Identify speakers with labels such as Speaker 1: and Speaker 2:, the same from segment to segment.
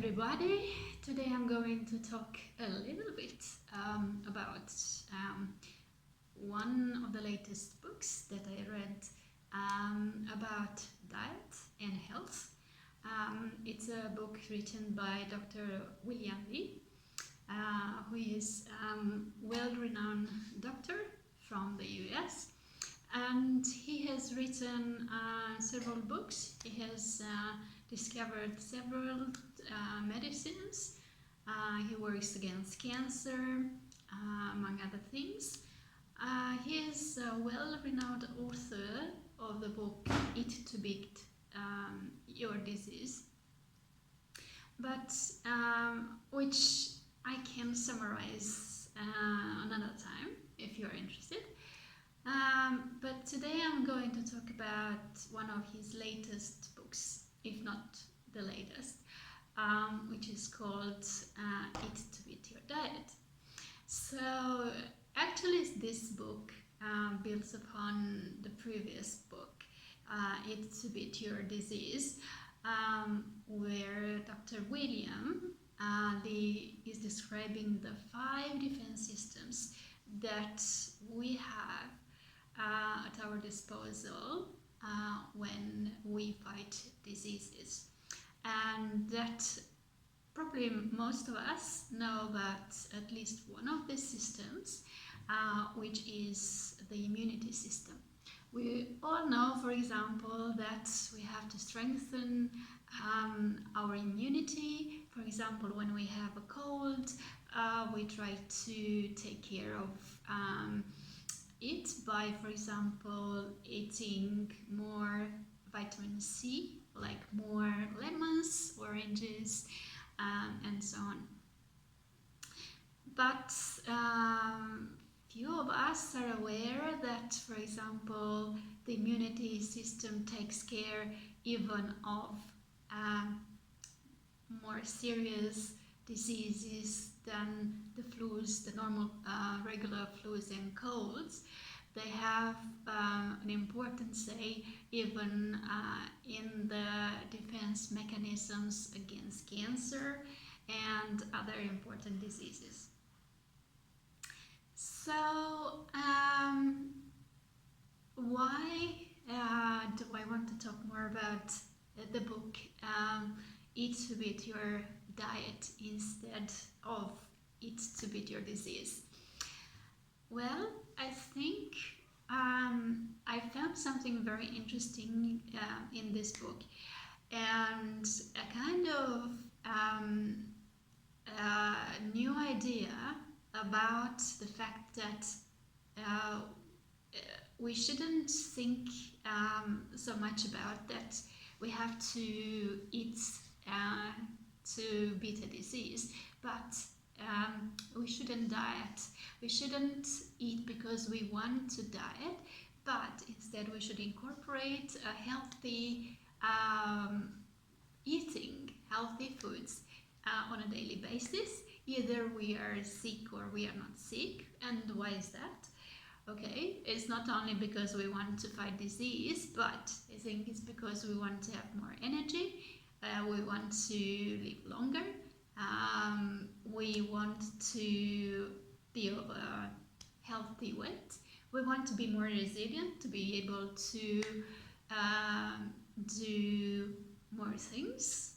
Speaker 1: everybody. Today I'm going to talk a little bit about one of the latest books that I read about diet and health. It's a book written by Dr. William Li, who is a well-renowned doctor from the US. And he has written several books. He has discovered several medicines. He works against cancer, among other things. He is a well-renowned author of the book Eat to Beat Your Disease, but which I can summarize another time if you're interested. But today I'm going to talk about one of his latest books, if not the latest, which is called Eat to Beat Your Diet. So actually this book builds upon the previous book, Eat to Beat Your Disease, where Dr. William is describing the 5 defense systems that we have at our disposal when we fight diseases, and that probably most of us know about at least one of these systems, which is the immunity system. We all know, for example, that we have to strengthen our immunity. For example, when we have a cold, we try to take care of it by, for example, eating more vitamin C, like more lemons, oranges, and so on. But few of us are aware that, for example, the immunity system takes care even of more serious diseases than the flus, the normal regular flus and colds. They have an important say even in the defense mechanisms against cancer and other important diseases. So why do I want to talk more about the book Eat to Beat Your Diet instead of Eat to Beat Your Disease? Well, I think I found something very interesting in this book, and a kind of new idea about the fact that we shouldn't think so much about that we have to eat to beat a disease, but we shouldn't diet. We shouldn't eat because we want to diet, but instead we should incorporate a healthy eating healthy foods on a daily basis. Either we are sick or we are not sick. And why is that? Okay, it's not only because we want to fight disease, but I think it's because we want to have more energy, we want to live longer, we want to be of a healthy weight, we want to be more resilient, to be able to do more things.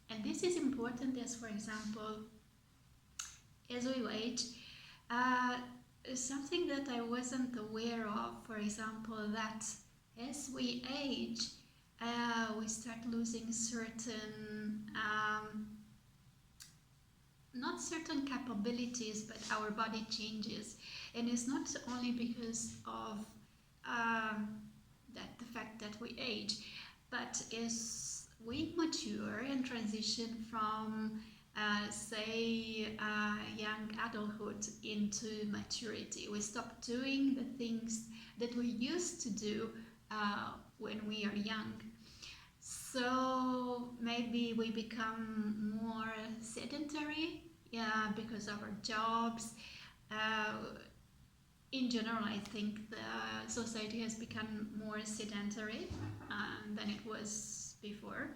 Speaker 1: And this is important as, for example, as we age, something that I wasn't aware of, for example, that as we age, we start losing certain, not certain capabilities, but our body changes. And it's not only because of the fact that we age, but as we mature and transition from say young adulthood into maturity, we stop doing the things that we used to do when we are young. So maybe we become more sedentary because of our jobs. In general, I think the society has become more sedentary than it was before.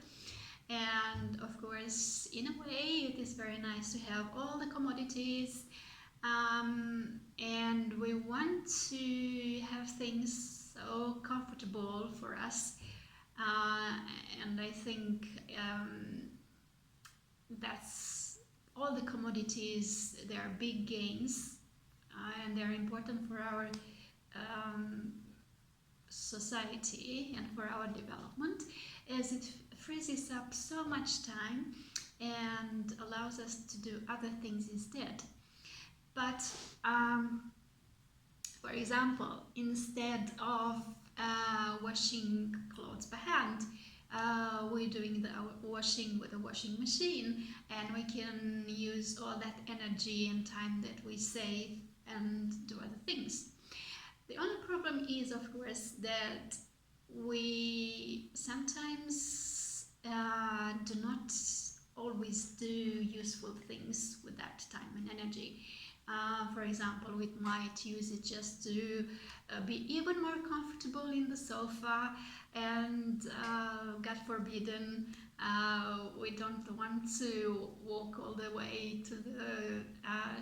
Speaker 1: And of course, in a way, it is very nice to have all the commodities, and we want to have things so comfortable for us. And I think that's all the commodities. They are big gains, and they're important for our society and for our development, as it frees up so much time and allows us to do other things instead. But for example, instead of washing clothes by hand, we're doing the washing with a washing machine, and we can use all that energy and time that we save and do other things. The only problem is, of course, that we sometimes do not always do useful things with that time and energy. For example, we might use it just to be even more comfortable in the sofa, and God forbidden, we don't want to walk all the way to the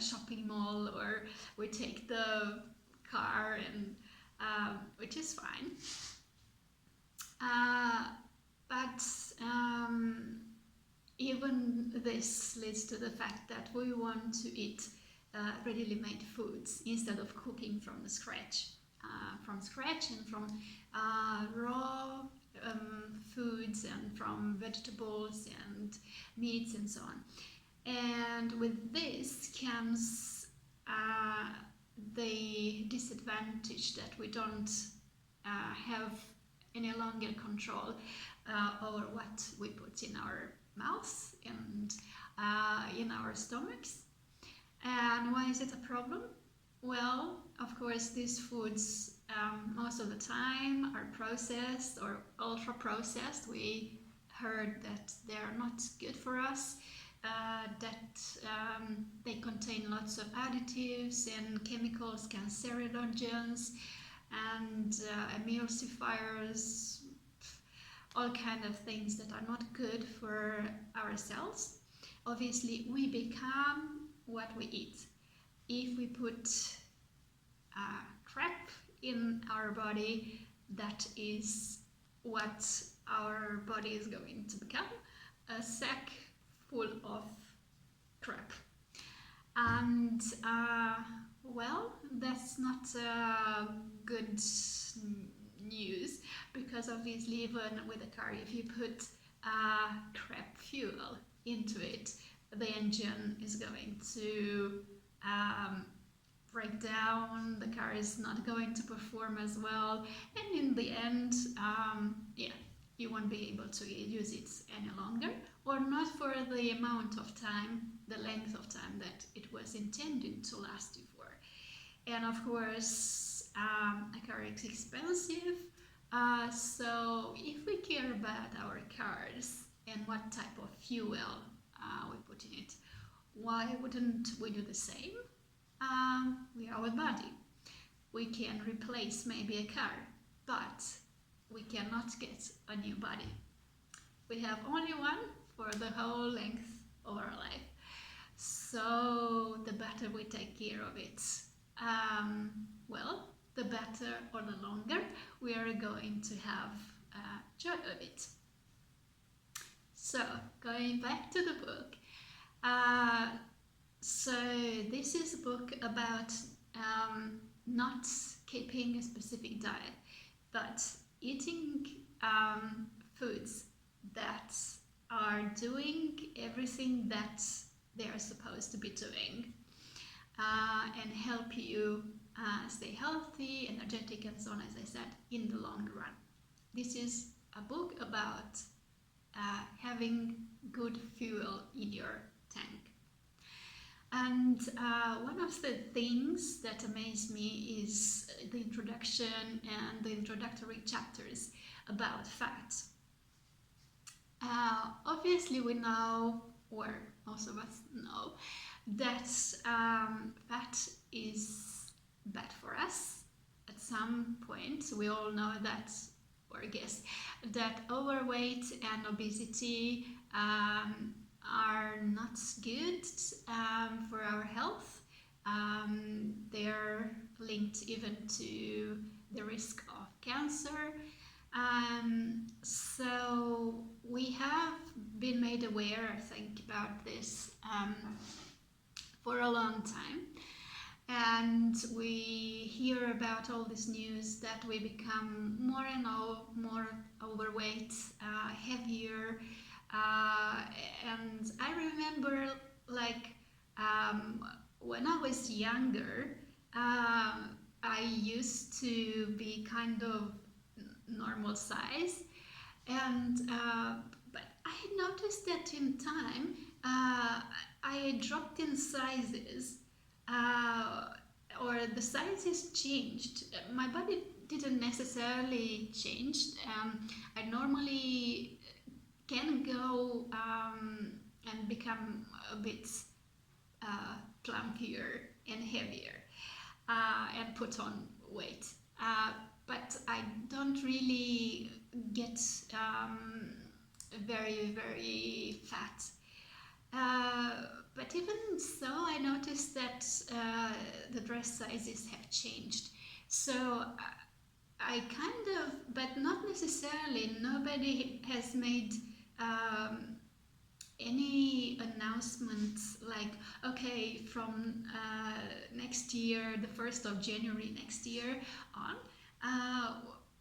Speaker 1: shopping mall, or we take the car, and which is fine. But even this leads to the fact that we want to eat readily made foods instead of cooking from scratch, and from raw foods, and from vegetables and meats and so on. And with this comes the disadvantage that we don't have any longer control over what we put in our mouths and in our stomachs. And why is it a problem? Well, of course, these foods most of the time are processed or ultra processed. We heard that they are not good for us, that they contain lots of additives and chemicals, cancerogens, and emulsifiers, all kind of things that are not good for ourselves. Obviously, we become what we eat. If we put crap in our body, that is what our body is going to become, a sack full of crap. And well, that's not good news, because obviously even with a car, if you put crap fuel into it, the engine is going to break down, the car is not going to perform as well, and in the end, you won't be able to use it any longer, or not for the amount of time, the length of time that it was intended to last you for. And of course, a car is expensive, so if we care about our cars and what type of fuel we put in it, why wouldn't we do the same with our body? We can replace maybe a car, but we cannot get a new body. We have only one for the whole length of our life. So the better we take care of it, well, the better or the longer we are going to have joy of it. So, going back to the book, so this is a book about not keeping a specific diet, but eating foods that are doing everything that they are supposed to be doing, and help you stay healthy, energetic, and so on, as I said, in the long run. This is a book about having good fuel in your tank. And one of the things that amazed me is the introduction and the introductory chapters about fat. Obviously we know, or most of us know, that fat is bad for us. At some point we all know that, or guess that overweight and obesity are not good for our health. They're linked even to the risk of cancer. So we have been made aware, I think, about this for a long time. And we hear about all this news that we become more and more overweight, heavier. And I remember, like, when I was younger, I used to be kind of normal size, and but I noticed that in time I dropped in sizes, or the sizes changed. My body didn't necessarily change. I normally can go and become a bit plumpier and heavier and put on weight. But I don't really get very, very fat. But even so, I noticed that the dress sizes have changed. So I kind of, but not necessarily, nobody has made any announcement like, okay, from next year, the 1st of January next year on,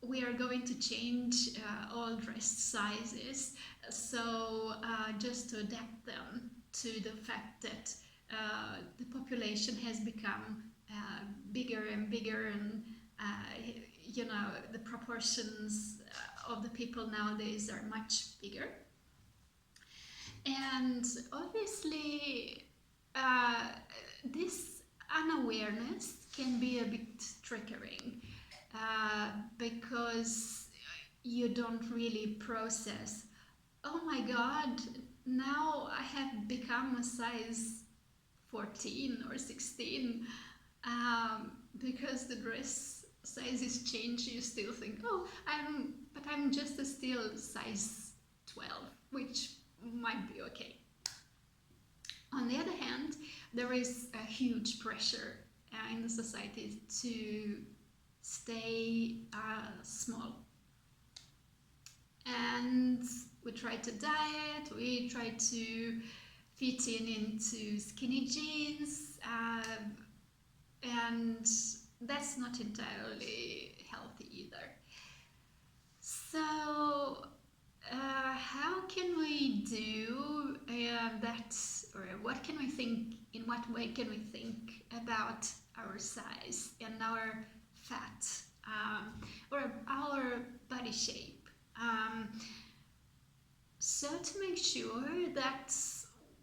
Speaker 1: we are going to change all dress sizes. So just to adapt them to the fact that the population has become bigger and bigger, and the proportions of the people nowadays are much bigger. And obviously this unawareness can be a bit triggering because you don't really process, oh my god, now I have become a size 14 or 16, because the dress sizes change. You still think, oh, I'm just still size 12, which might be okay. On the other hand, there is a huge pressure in the society to stay small. And we try to diet, we try to fit into skinny jeans, and that's not entirely healthy either. So how can we do that, or what can we think, in what way can we think about our size and our fat, or our body shape? So to make sure that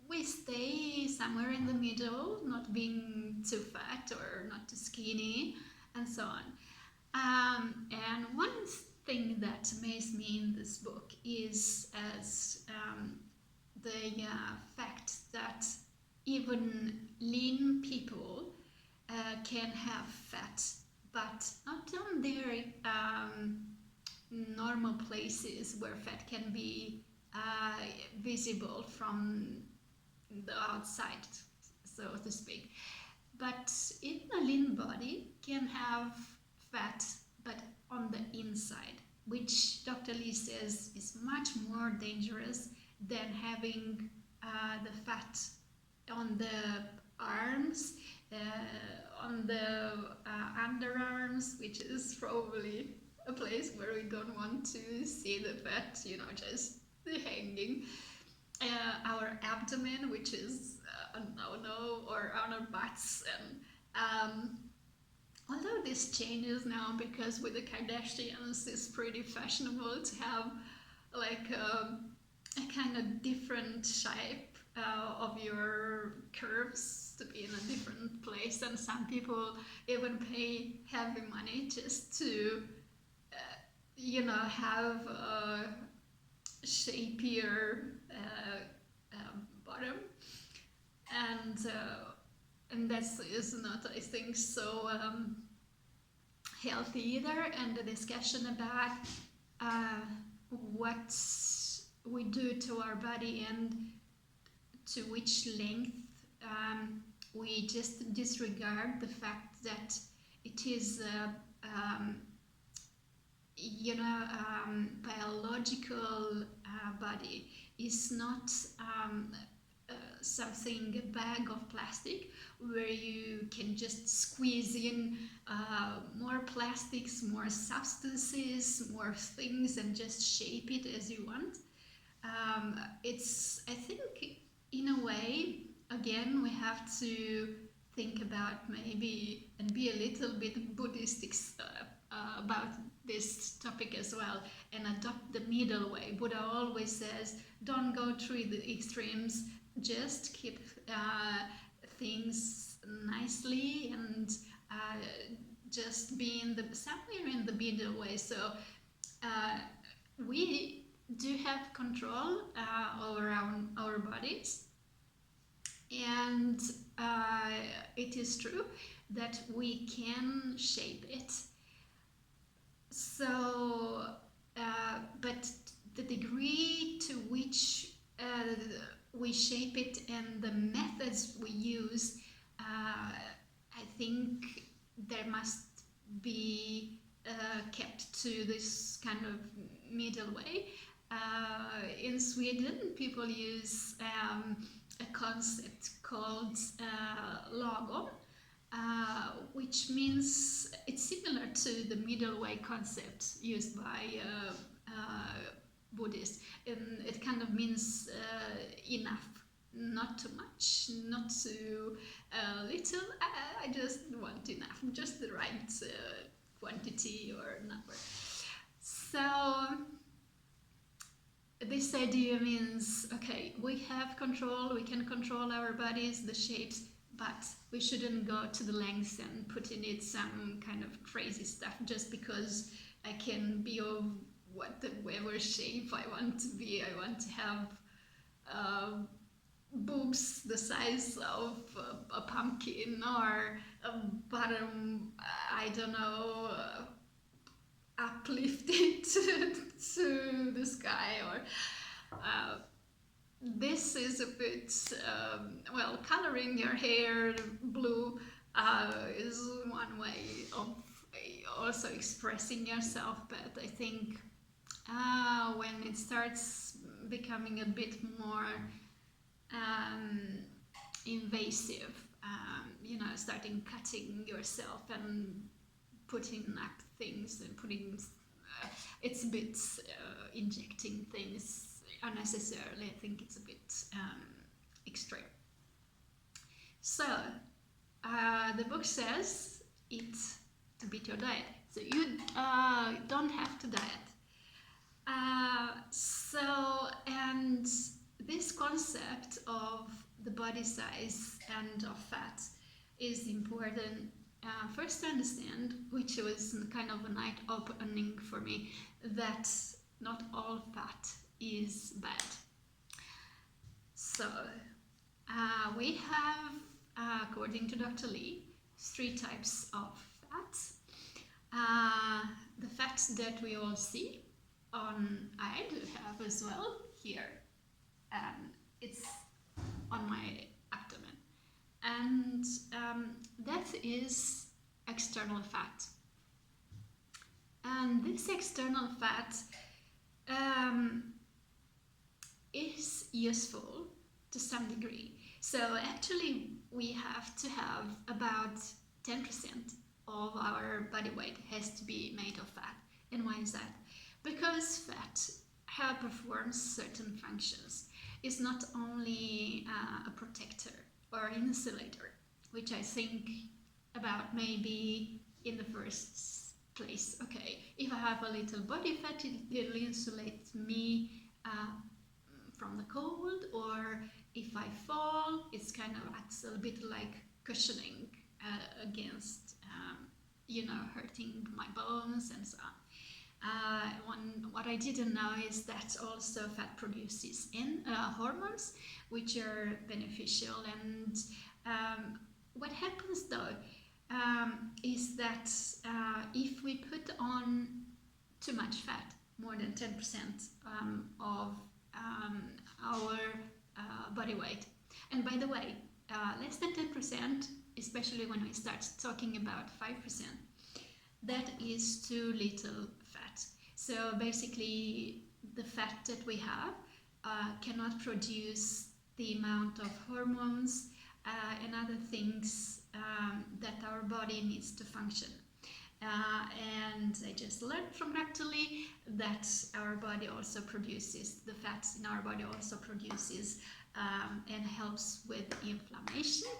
Speaker 1: we stay somewhere in the middle, not being too fat or not too skinny, and so on. And one thing that amazed me in this book is the fact that even lean people can have fat, but not on their normal places where fat can be visible from the outside, so to speak. But even a lean body can have fat, but on the inside, which Dr. Lee says is much more dangerous than having the fat on the arms, on the underarms, which is probably a place where we don't want to see the fat, just hanging. Our abdomen, which is a no-no, or our butts. And although this changes now, because with the Kardashians it's pretty fashionable to have like a kind of different shape of your curves to be in a different place, and some people even pay heavy money just to have a shapier bottom, and that is not, I think, so healthy either. And the discussion about uh, what we do to our body and to which length we just disregard the fact that it is biological body is not something, a bag of plastic where you can just squeeze in more plastics, more substances, more things, and just shape it as you want. I think, in a way, again, we have to think about maybe and be a little bit Buddhistic about this topic as well, and adopt the middle way. Buddha always says, don't go through the extremes, just keep things nicely and just be somewhere in the middle way. So we do have control over our bodies, and it is true that we can shape it. So, but the degree to which we shape it and the methods we use, I think there must be kept to this kind of middle way. In Sweden, people use a concept called lagom, which means it's similar to the middle way concept used by Buddhists. It kind of means enough, not too much, not too little. I just want enough, just the right quantity or number. So this idea means, okay, we have control, we can control our bodies, the shapes, but we shouldn't go to the lengths and put in it some kind of crazy stuff just because I can be of whatever shape I want to be. I want to have boobs the size of a pumpkin, or a bottom, I don't know, uplifted to the sky, or this is a bit, coloring your hair blue is one way of also expressing yourself, but I think when it starts becoming a bit more invasive, starting cutting yourself and putting up things and it's a bit injecting things unnecessarily. I think it's a bit extreme. So the book says eat to beat your diet. So you don't have to diet. And this concept of the body size and of fat is important first to understand, which was kind of a night opening for me, that not all fat is bad. So we have, according to Dr. Lee, 3 types of fat. The fats that we all see, I do have as well here. It's on my abdomen. And that is external fat. And this external fat is useful to some degree. So actually we have to have about 10% of our body weight has to be made of fat. And why is that? Because fat performs certain functions. It's not only a protector or insulator, which I think about maybe in the first place. Okay, if I have a little body fat, it'll insulate me from the cold, or if I fall, it's kind of acts a bit like cushioning against, hurting my bones and so on. What I didn't know is that also fat produces hormones, which are beneficial. And what happens though is that if we put on too much fat, more than 10% of our body weight. And by the way, less than 10%, especially when we start talking about 5%, that is too little fat. So basically, the fat that we have cannot produce the amount of hormones and other things that our body needs to function. And I just learned from Natalie that our body also produces, the fats in our body also produces and helps with inflammation